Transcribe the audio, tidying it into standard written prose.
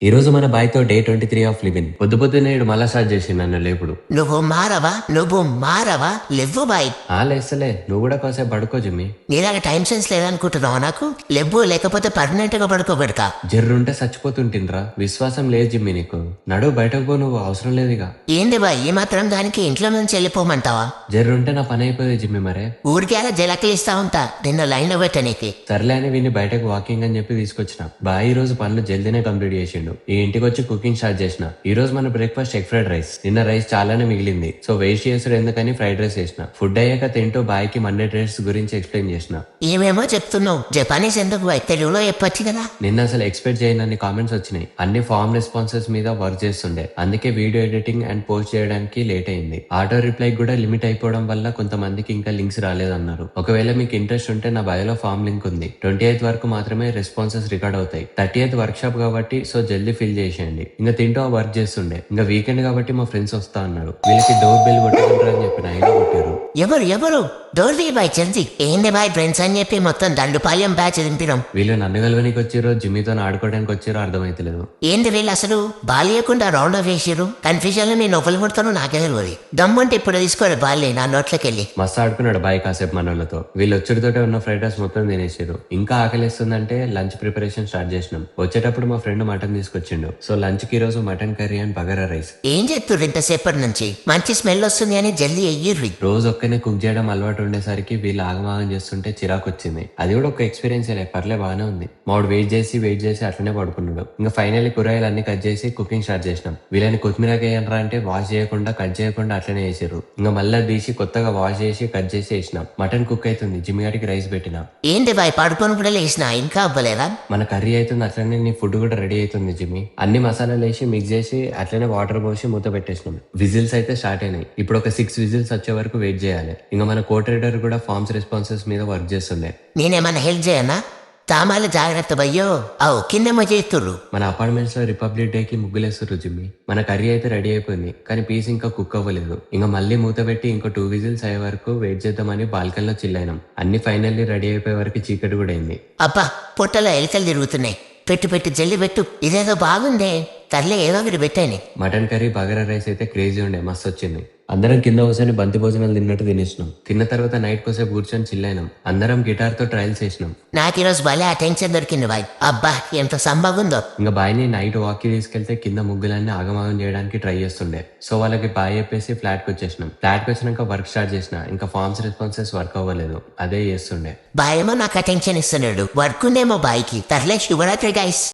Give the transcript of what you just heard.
ఈ రోజు మన బాయ్తో డే 23 ఆఫ్ లివింగ్. పొద్దు పొద్దున్నే ఈడు మళ్ళా స్టార్ట్ చేసి నన్ను లేపుడు. నువ్వు మారవా లెవ్వు బాయ్. లేస్తలే, నువ్వు కూడా కాసేపు పడుకో జిమ్మి. నీలాగా టైం సెన్స్ లేదనుకుంటున్నావు నాకు. లెవ్వు లేకపోతే పర్మనెంట్ గా పడుకోబెడతా. జర్రుంటే చచ్చిపోతుంటిన్రా. విశ్వాసం లేదు జిమ్మి నీకు. నడు బయటకు పో, నువ్వు అవసరం లేదు ఇక. ఏంది బాయ్ ఈ మాత్రం దానికి ఇంట్లో నుంచి వెళ్ళిపోమంటావా? జర్రుంటే నా పని అయిపోయేది జిమ్మి. మరే ఊరికే అలా జలకలు ఇస్తా ఉంటా నిన్న లైన్ లో పెట్టనీకి. సర్లే అని వీడిని బయటకు వాకింగ్ అని చెప్పి తీసుకొచ్చిన. బాయ్ ఈ రోజు పనులు జల్దీనే కంప్లీట్ చేసిండు. ఈ ఇంటికి వచ్చి కుకింగ్ స్టార్ట్ చేసిన. ఈ రోజు మన బ్రేక్ఫాస్ట్ ఎగ్ ఫ్రైడ్ రైస్. నిన్న రైస్ చాలానే మిగిలింది, సో వేస్ట్ చేసుడు ఎందుకని ఫ్రైడ్ రైస్ చేసిన. ఫుడ్ అయ్యాక తింటూ బాయ్కి మండే డ్రెస్ గురించి ఎక్స్ప్లెయిన్ చేసిన. ఏమేమో చెప్తున్నావు, జపానీస్ ఎందుకు బాయ్, తెలుగులో చెప్పొచ్చు కదా. నిన్న అసలు ఎక్స్పెక్ట్ చేయనన్ని కామెంట్స్ వచ్చినాయి. అన్ని ఫార్మ్ రెస్పాన్సెస్ మీద వర్క్ చేస్తుండే, అందుకే వీడియో ఎడిటింగ్ అండ్ పోస్ట్ చేయడానికి లేట్ అయింది. ఆటో రిప్లై కూడా లిమిట్ అయిపోవడం వల్ల కొంతమందికి ఇంకా లింక్స్ రాలేదన్నారు. ఒకవేళ మీకు ఇంట్రెస్ట్ ఉంటే నా బయోలో ఫార్మ్ లింక్ ఉంది. 28th వరకు మాత్రమే రెస్పాన్సెస్ రికార్డ్ అవుతాయి. 30th వర్క్ షాప్ కాబట్టి సో జల్దీ ఫిల్ చేసేయండి. ఇంకా తింటూ ఆ వర్క్ చేస్తుండే. ఇంకా వీకెండ్ కాబట్టి మా ఫ్రెండ్స్ వస్తా అన్నారు. వీళ్ళకి డోర్ బెల్ కొట్టుకుంటారు అని చెప్పిన, అయినా కొట్టారు. ఎవరు డోర్ ది బాయ్ జల్దీ. ఏంది బాయ్ ఫ్రెండ్స్ అని చెప్పి మొత్తం దండుపాల్యం బ్యాచ్ దింపినాం. వీళ్ళు నన్ను కలవనికి వచ్చారో జిమ్మితో ఆడుకోవడానికి వచ్చారో అర్థమైతలేదు. ఏంది వీళ్ళు అసలు బాలియకుండా రౌండ్ ఆఫ్ వేసిరు. కన్ఫ్యూజన్ లో నేను ఒకరు ముడతాను నాకే తెలియదు. దమ్మంటే ఇప్పుడు తీసుకోరు బాల్య నా నోట్లోకి వెళ్ళి. మస్తు ఆడుకున్నాడు బాయ్ కాసేపు మనోళ్ళతో. వీళ్ళు వచ్చేటితోటే ఉన్న ఫ్రైడ్ రైస్ మొత్తం తినేసారు. ఇంకా ఆకలిస్తుందంటే లంచ్ ప్రిపరేషన్ స్టార్ట్ చేసినాం. వచ్చేటప్పుడు మా ఫ్రెండ్ మటన్ తీసుకొచ్చిండు. సో లంచ్ కి రోజు mutton curry and bagara rice. ఏం చెప్తుర్రు ఇంతసేపటి నుంచి? మంచి స్మెల్ వస్తుంది అని జల్దీ అయ్యిర్రి. రోజు ఒక్కనే కుక్ చేయడం అలవాటు ఉండేసరికి వీళ్ళు ఆగమాగం చేస్తుంటే చిరాకు వచ్చింది. అది కూడా ఒక ఎక్స్పీరియన్స్ పర్లే బాగానే ఉంది. మాడు వెయిట్ చేసి అట్లనే పడుకున్నాడు. ఇంకా ఫైనల్లీ కూరగాయలు అన్ని కట్ చేసి కుకింగ్ స్టార్ట్ చేసినాం. వీళ్ళని కొత్తిమీర వేయనరా అంటే వాష్ చేయకుండా కట్ చేయకుండా అట్లనే వేసారు. ఇంకా మళ్ళీ తీసి కొత్తగా వాష్ చేసి కట్ చేసి వేసినాం. మటన్ కుక్ అవుతుంది. జిమ్మిగాడికి రైస్ పెట్టినా. ఏంటి బాయ్ పడుకొని కూడా లేచినా ఇంకా అవ్వలేదా? మన కర్రీ అవుతుంది, అట్లనే నీ ఫుడ్ కూడా రెడీ అవుతుంది జిమ్మి. అన్ని మసాలాలు వేసి మిక్స్ చేసి అట్లనే వాటర్ పోసి మూత పెట్టేసినాం. విజిల్స్ అయితే స్టార్ట్ అయినాయి. ఇప్పుడు ఒక 6 విజిల్స్ వచ్చే వరకు వెయిట్ చేయాలి. ఇంకా మన కో ట్రేడర్ కూడా ఫార్మ్స్ రెస్పాన్సెస్ మీద వర్క్ చేస్తుండే. నేనేమన్నా హెల్ప్ చేయనా? తామాల జాగ్రత్త భయ్యో. అవు కిందేమో చేస్తుర్రు. మన అపార్ట్మెంట్స్ లో రిపబ్లిక్ డే కి ముగ్గులేస్తారు జిమ్మి. మన కర్రీ అయితే రెడీ అయిపోయింది, కానీ పీస్ ఇంకా కుక్ అవ్వలేదు. ఇంకా మళ్ళీ మూత పెట్టి ఇంకో 2 విజిల్స్ అయ్యే వరకు వెయిట్ చేద్దామని బాల్కన్ లో చిల్లైనాం. అన్ని ఫైనల్లీ రెడీ అయిపోయే వరకు చీకటి కూడా అయింది. అబ్బా పొట్టలో ఎలికలు తిరుగుతున్నాయి. పెట్టు జల్లి పెట్టు. ఇదేదో బాగుందే. తల్లి ఏదో ఒకటి పెట్టాని. మటన్ కర్రీ బగారా రైస్ అయితే క్రేజీ ఉండే, మస్తు వచ్చింది. అందరం కింద కూర్చొని బంతి భోజనాలు తిన్నట్టు తినేసినాం. తిన్న తర్వాత నైట్ కోసేపు కూర్చొని చిల్లైనాం. అందరం గిటార్ తో ట్రయల్స్ చేసినాం. నాకు ఈరోజు భలే అటెన్షన్ దొరికింది బాయ్. అబ్బా ఎంత సంభాగుందో. ఇంకా బాయ్ని నైట్ వాక్కి తీసుకెళ్తే కింద ముగ్గులన్నీ ఆగమాగం చేయడానికి ట్రై చేస్తుండే. సో వాళ్ళకి బాయ్ చెప్పేసి ఫ్లాట్ కి వచ్చేసినాం. ఫ్లాట్ కి వచ్చినాక వర్క్ స్టార్ట్ చేసిన. ఇంకా ఫార్మ్స్ రెస్పాన్సెస్ వర్క్ అవ్వలేదు, అదే చేస్తుండే. బాయేమో నాకు అటెన్షన్ ఇస్తున్నాడు. వర్క్ ఉందేమో బాయ్కి. తర్లే శుభరాత్రి గైస్.